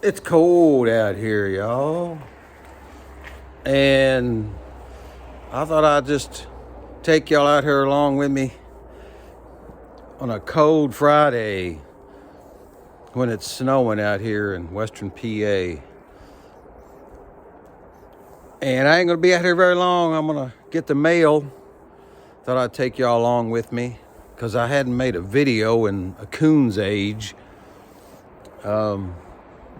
It's cold out here, y'all. And I thought I'd just take y'all out here along with me on a cold Friday when it's snowing out here in western PA. And I ain't gonna be out here very long. I'm gonna get the mail. Thought I'd take y'all along with me because I hadn't made a video in a coon's age.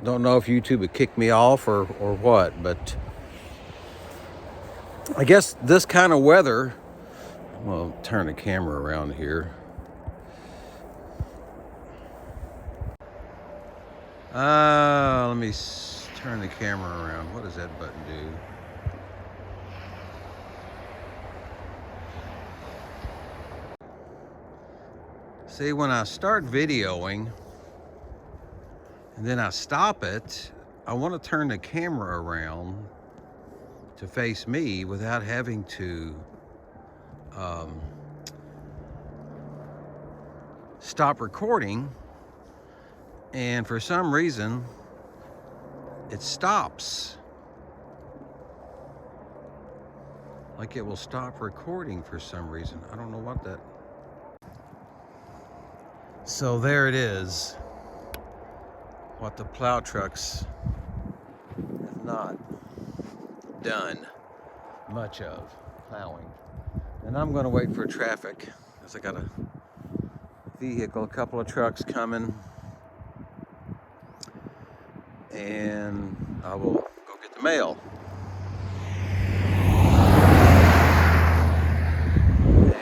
Don't know if YouTube would kick me off or what, but I guess this kind of weather, well, turn the camera around here. Let me turn the camera around. What does that button do? See, when I start videoing and then I stop it, I want to turn the camera around to face me without having to stop recording. And for some reason, it stops. Like it will stop recording for some reason. I don't know what that. So there it is. What the plow trucks have not done much of plowing. And I'm gonna wait for traffic because I got a vehicle, a couple of trucks coming. And I will go get the mail. And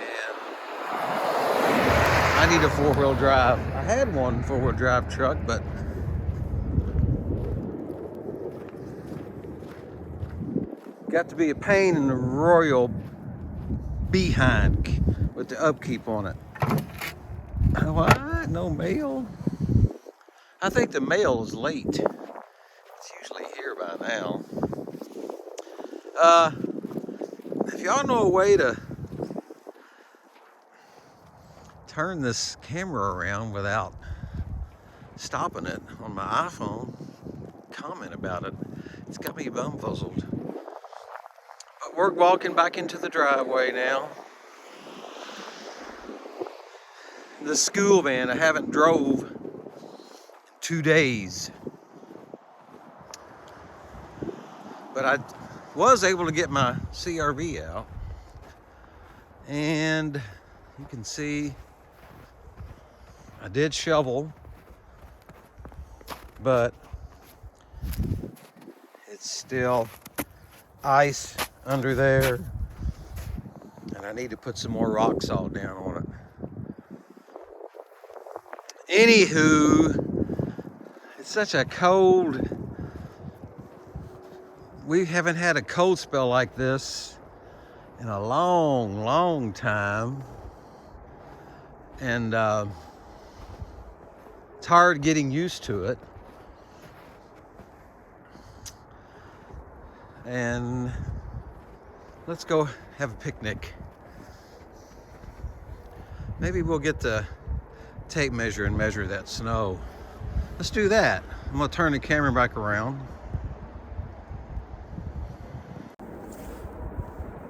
I need a four-wheel drive. I had one four-wheel drive truck, but got to be a pain in the royal behind with the upkeep on it. What? No mail? I think the mail is late. It's usually here by now. If y'all know a way to turn this camera around without stopping it on my iPhone, comment about it. It's got me bumfuzzled. But we're walking back into the driveway now. The school van I haven't drove in 2 days. But I was able to get my CRV out. And you can see I did shovel, but it's still ice under there. And I need to put some more rock salt down on it. Anywho, it's such a cold. We haven't had a cold spell like this in a long, long time. And it's hard getting used to it. And let's go have a picnic. Maybe we'll get the tape measure and measure that snow. Let's do that. I'm gonna turn the camera back around.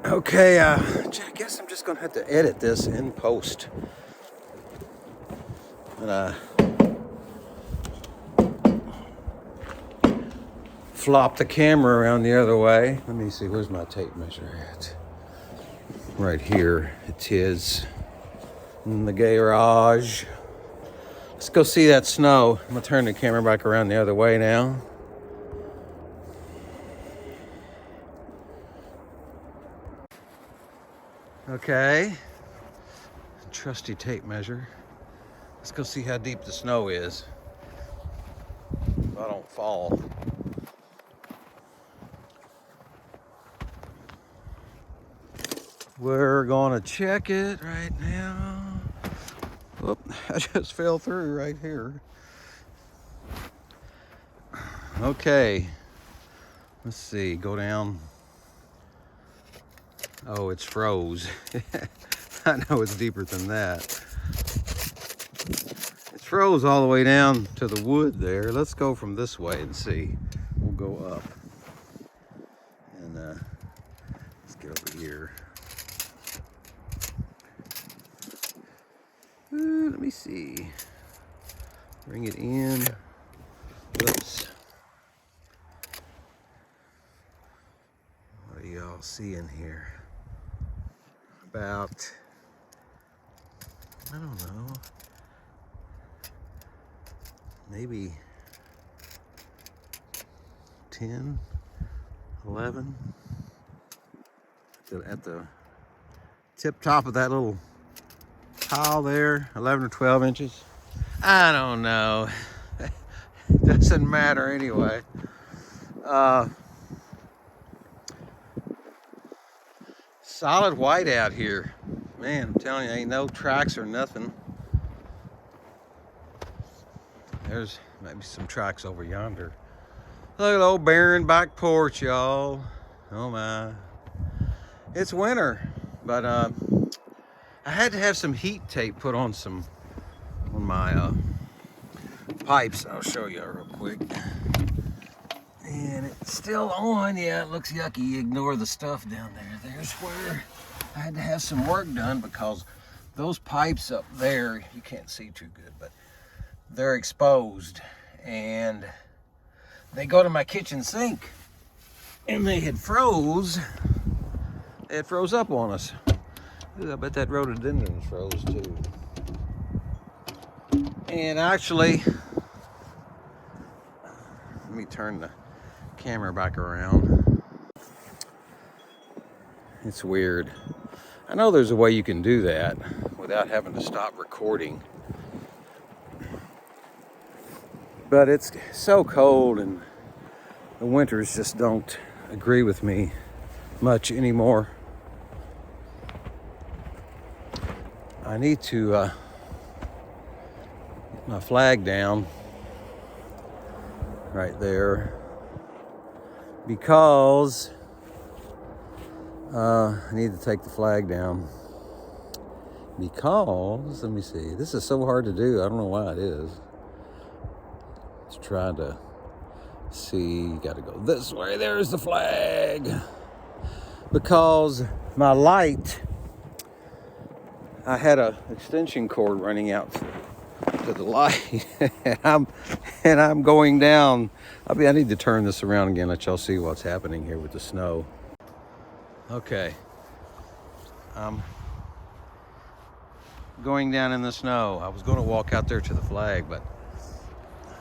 Okay, I guess I'm just gonna have to edit this in post. And flop the camera around the other way. Let me see, where's my tape measure at? Right here, it is in the garage. Let's go see that snow. I'm gonna turn the camera back around the other way now. Okay, trusty tape measure. Let's go see how deep the snow is. If I don't fall. We're gonna check it right now. Whoop, I just fell through right here. Okay, let's see, go down. Oh, it's froze. I know it's deeper than that. It's froze all the way down to the wood there. Let's go from this way and see. We'll go up. And let's get over here. Let me see. Bring it in. Whoops. What do y'all see in here? About, I don't know, maybe 10, 11 at the tip top of that little tile there, 11 or 12 inches. I don't know. Doesn't matter anyway. Solid white out here. Man, I'm telling you, ain't no tracks or nothing. There's maybe some tracks over yonder. Look at the old barren back porch, y'all. Oh my. It's winter, but I had to have some heat tape put on my pipes. I'll show you real quick. And it's still on. Yeah, it looks yucky. Ignore the stuff down there. There's where I had to have some work done, because those pipes up there, you can't see too good, but they're exposed, and they go to my kitchen sink, and they had froze. They had froze up on us. I bet that rhododendron froze too. And actually, let me turn the camera back around. It's weird. I know there's a way you can do that without having to stop recording. But it's so cold, and the winters just don't agree with me much anymore. I need to get my flag down right there, because I need to take the flag down, because, let me see, this is so hard to do. I don't know why it is. Let's try to see. You got to go this way. There's the flag. Because my light, I had a extension cord running out to the light, and I'm going down. I need to turn this around again, let y'all see what's happening here with the snow. Okay, I'm going down in the snow. I was going to walk out there to the flag, but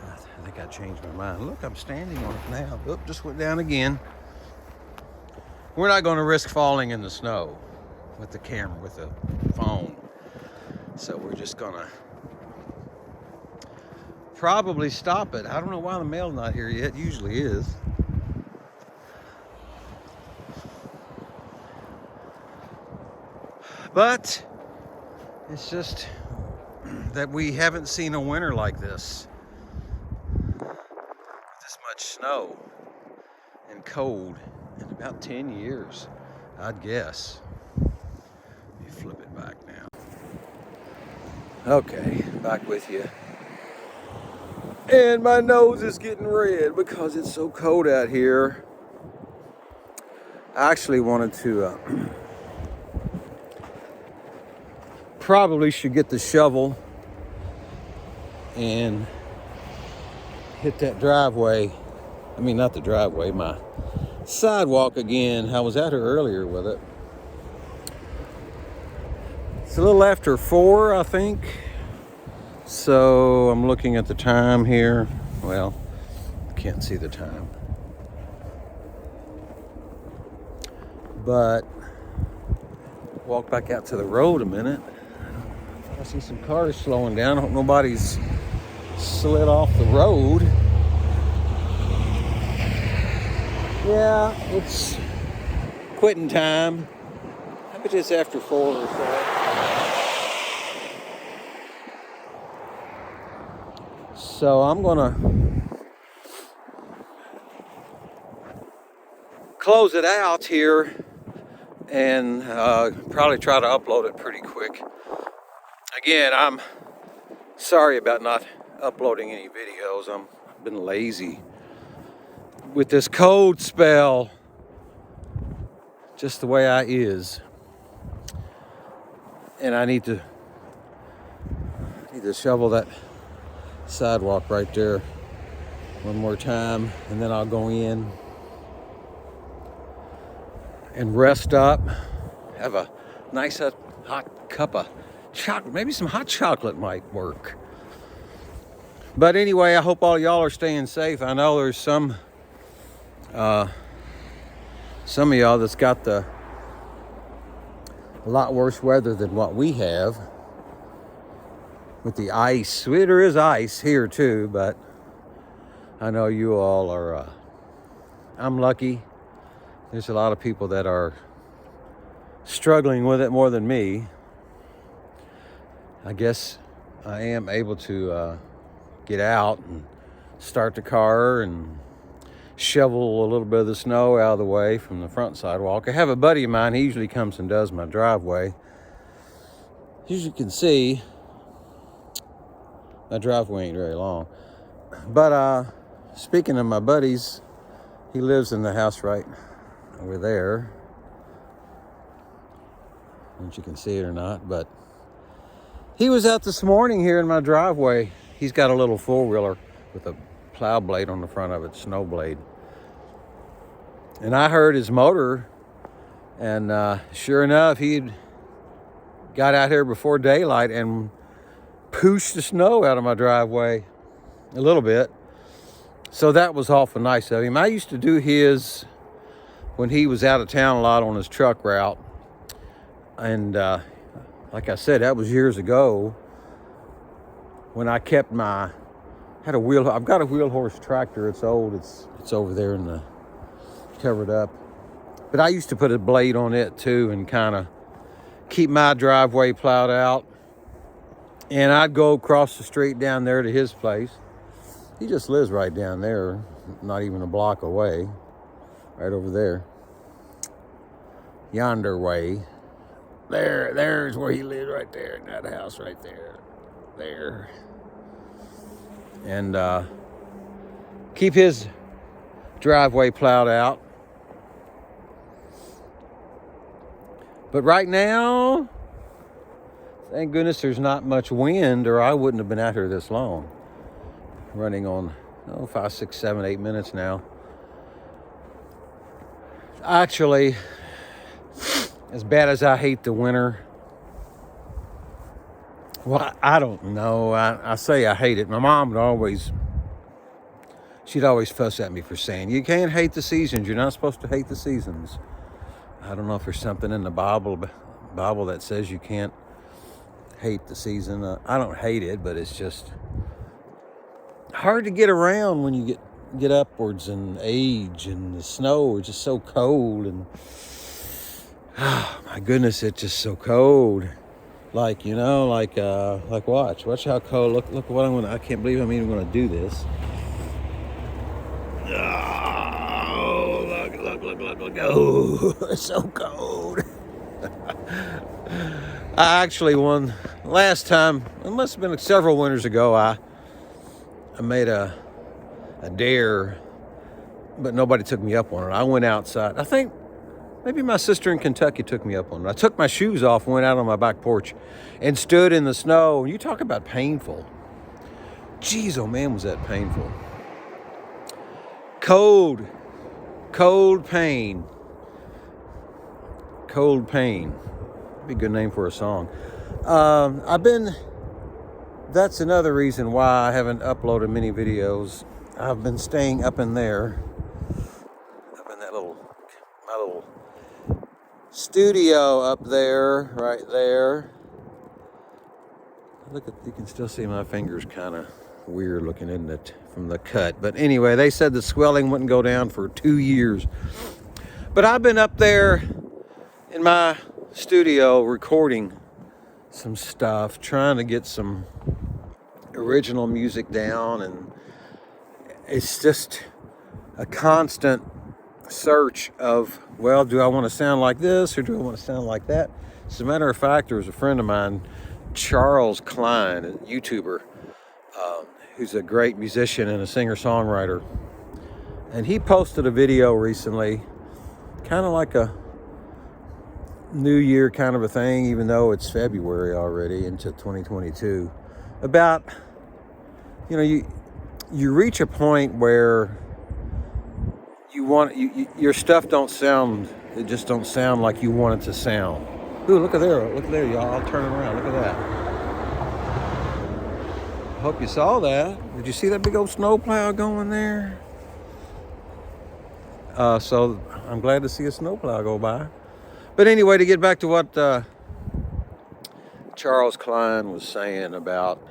I think I changed my mind. Look, I'm standing on it now. Oop, just went down again. We're not going to risk falling in the snow with the camera, with the phone. So we're just going to probably stop it. I don't know why the mail's not here yet. It usually is. But it's just that we haven't seen a winter like this. This much snow and cold in about 10 years, I'd guess. Let me flip it back now. Okay, back with you. And my nose is getting red because it's so cold out here. I actually wanted to probably should get the shovel and hit that driveway. I mean, not the driveway, my sidewalk again. I was out here earlier with it. It's a little after 4, I think. So I'm looking at the time here. Well, can't see the time. But walk back out to the road a minute. I see some cars slowing down. I hope nobody's slid off the road. Yeah, it's quitting time. I bet it's after 4 or so. So I'm gonna close it out here and probably try to upload it pretty quick. Again, I'm Sorry about not uploading any videos. I've been lazy with this cold spell, just the way I is. And I need to shovel that sidewalk right there one more time, and then I'll go in and rest up, have a nice hot cup of chocolate. Maybe some hot chocolate might work. But anyway, I hope all y'all are staying safe. I know there's some of y'all that's got a lot worse weather than what we have with the ice. There is ice here too, but I know you all are, I'm lucky. There's a lot of people that are struggling with it more than me. I guess I am able to get out and start the car and shovel a little bit of the snow out of the way from the front sidewalk. I have a buddy of mine, he usually comes and does my driveway. As you can see, my driveway ain't very long. But speaking of my buddies, he lives in the house right over there. I don't know if you can see it or not, but he was out this morning here in my driveway. He's got a little four-wheeler with a plow blade on the front of it, snow blade. And I heard his motor, and sure enough, he'd got out here before daylight and pushed the snow out of my driveway a little bit. So that was awful nice of him. I used to do his when he was out of town a lot on his truck route. And like I said, that was years ago when I kept I've got a wheel horse tractor. It's old. It's over there in the covered up. But I used to put a blade on it too and kind of keep my driveway plowed out. And I'd go across the street down there to his place. He just lives right down there, not even a block away, right over there. Yonder way. There's where he lives, right there in that house right there. And keep his driveway plowed out. But right now, thank goodness there's not much wind, or I wouldn't have been out here this long. Running on 5, 6, 7, 8 minutes now. Actually, as bad as I hate the winter, well, I don't know. I say I hate it. My mom she'd always fuss at me for saying, you can't hate the seasons. You're not supposed to hate the seasons. I don't know if there's something in the Bible that says you can't hate the season. I don't hate it, but it's just hard to get around when you get upwards in age, and the snow is just so cold, and oh my goodness, it's just so cold. Like watch how cold. Look what I can't believe I'm even going to do this. Oh, look. Oh, it's so cold. I actually last time, it must have been several winters ago, I made a dare, but nobody took me up on it. I went outside. I think maybe my sister in Kentucky took me up on it. I took my shoes off and went out on my back porch and stood in the snow. You talk about painful. Jeez, oh man, was that painful. Cold pain. Cold pain. Be a good name for a song. That's another reason why I haven't uploaded many videos. I've been staying up in there, up in my little studio up there, right there. You can still see my fingers kind of weird looking, isn't it, from the cut? But anyway, they said the swelling wouldn't go down for 2 years. But I've been up there in my studio recording some stuff, trying to get some original music down, and it's just a constant search of, do I want to sound like this or do I want to sound like that? As a matter of fact, there was a friend of mine Charles Cleyn, a YouTuber, who's a great musician and a singer-songwriter. And he posted a video recently, kind of like a New Year kind of a thing, even though it's February already into 2022, about, you reach a point where your stuff it just don't sound like you want it to sound. Ooh, look there, y'all. I'll turn it around. Look at that. I hope you saw that. Did you see that big old snowplow going there? So I'm glad to see a snowplow go by. But anyway, to get back to what Charles Cleyn was saying about,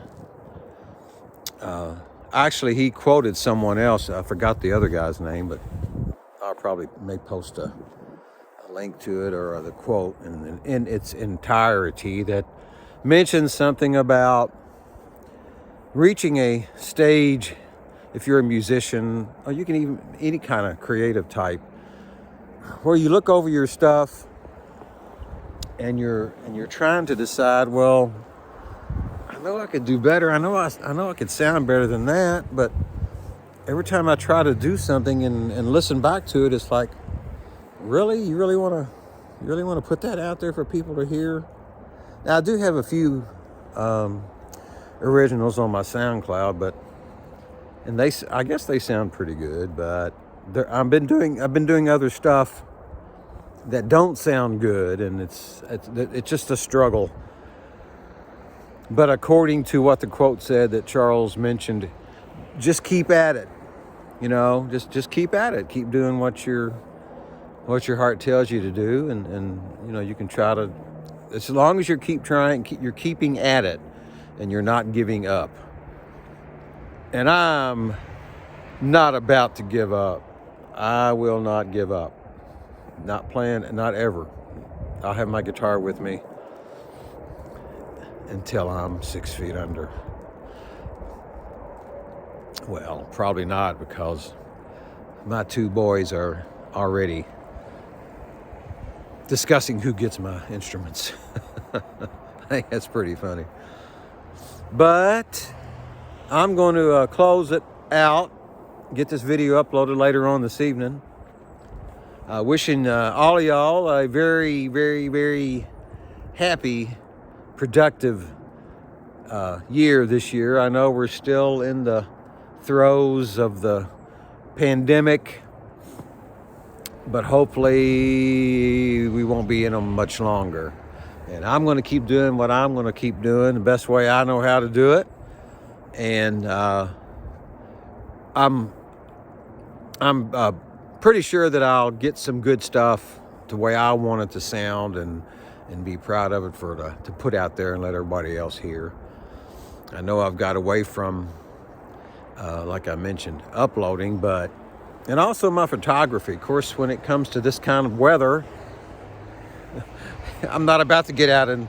actually he quoted someone else. I forgot the other guy's name, but I'll probably may post a link to it or the quote in its entirety that mentions something about reaching a stage, if you're a musician, or you can even any kind of creative type, where you look over your stuff and you're trying to decide, well, I know I could do better. I know I could sound better than that, but every time I try to do something and listen back to it, it's like, really? You really want to put that out there for people to hear? Now, I do have a few originals on my SoundCloud, and I guess they sound pretty good, but I've been doing other stuff that don't sound good, and it's just a struggle. But according to what the quote said that Charles mentioned, just keep at it. Just keep at it. Keep doing what your heart tells you to do, and you can try to, as long as you keep trying, you're keeping at it, and you're not giving up. And I'm not about to give up. I will not give up. Not playing, not ever. I'll have my guitar with me until I'm 6 feet under. Well, probably not, because my two boys are already discussing who gets my instruments. I think that's pretty funny. But I'm going to close it out, get this video uploaded later on this evening. Wishing all of y'all a very, very, very happy, productive year this year. I know we're still in the throes of the pandemic, but hopefully we won't be in them much longer. And I'm going to keep doing what I'm going to keep doing the best way I know how to do it. And I'm pretty sure that I'll get some good stuff the way I want it to sound, and be proud of it to put out there and let everybody else hear. I know I've got away from, like I mentioned, uploading, and also my photography. Of course, when it comes to this kind of weather, I'm not about to get out and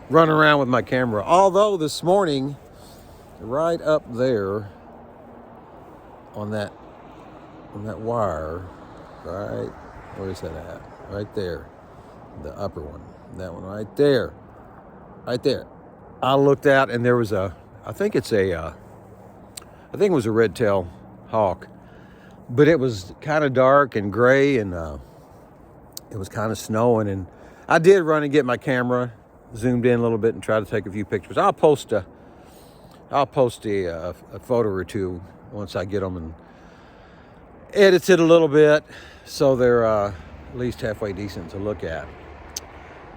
run around with my camera. Although this morning, right up there on that wire, right, where is that at? Right there, the upper one, that one right there. I looked out and there was I think it was a red-tailed hawk, but it was kind of dark and gray, and it was kind of snowing, and I did run and get my camera, zoomed in a little bit and try to take a few pictures. I'll post a photo or two once I get them and edit it a little bit, so they're at least halfway decent to look at.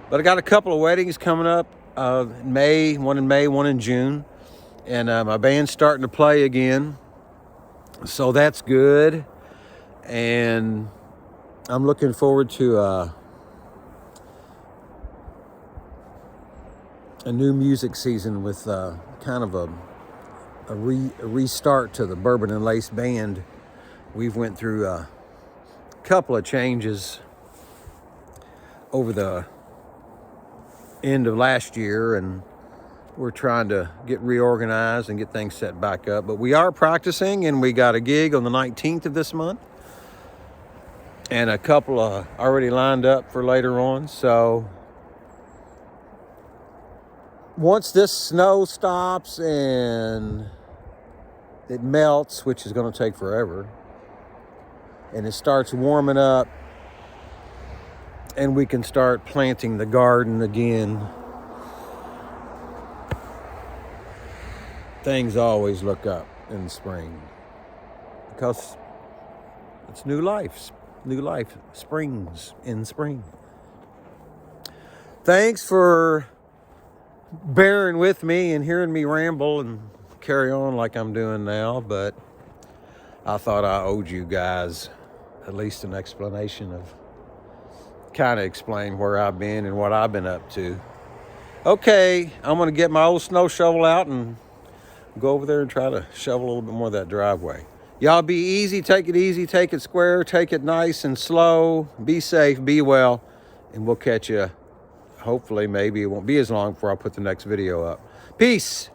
But I got a couple of weddings coming up in May, one in June, and my band's starting to play again, so that's good. And I'm looking forward to a new music season with kind of a restart to the Bourbon and Lace band. We've went through a couple of changes over the end of last year, and we're trying to get reorganized and get things set back up. But we are practicing, and we got a gig on the 19th of this month, and a couple already lined up for later on. So once this snow stops and it melts, which is going to take forever, and it starts warming up, and we can start planting the garden again, things always look up in spring because it's new life. New life springs in spring. Thanks for bearing with me and hearing me ramble and carry on like I'm doing now, but I thought I owed you guys at least an explanation of kind of explain where I've been and what I've been up to. Okay, I'm going to get my old snow shovel out and go over there and try to shovel a little bit more of that driveway. Y'all be easy, take it square, take it nice and slow, be safe, be well, and we'll catch you. Hopefully, maybe it won't be as long before I put the next video up. Peace.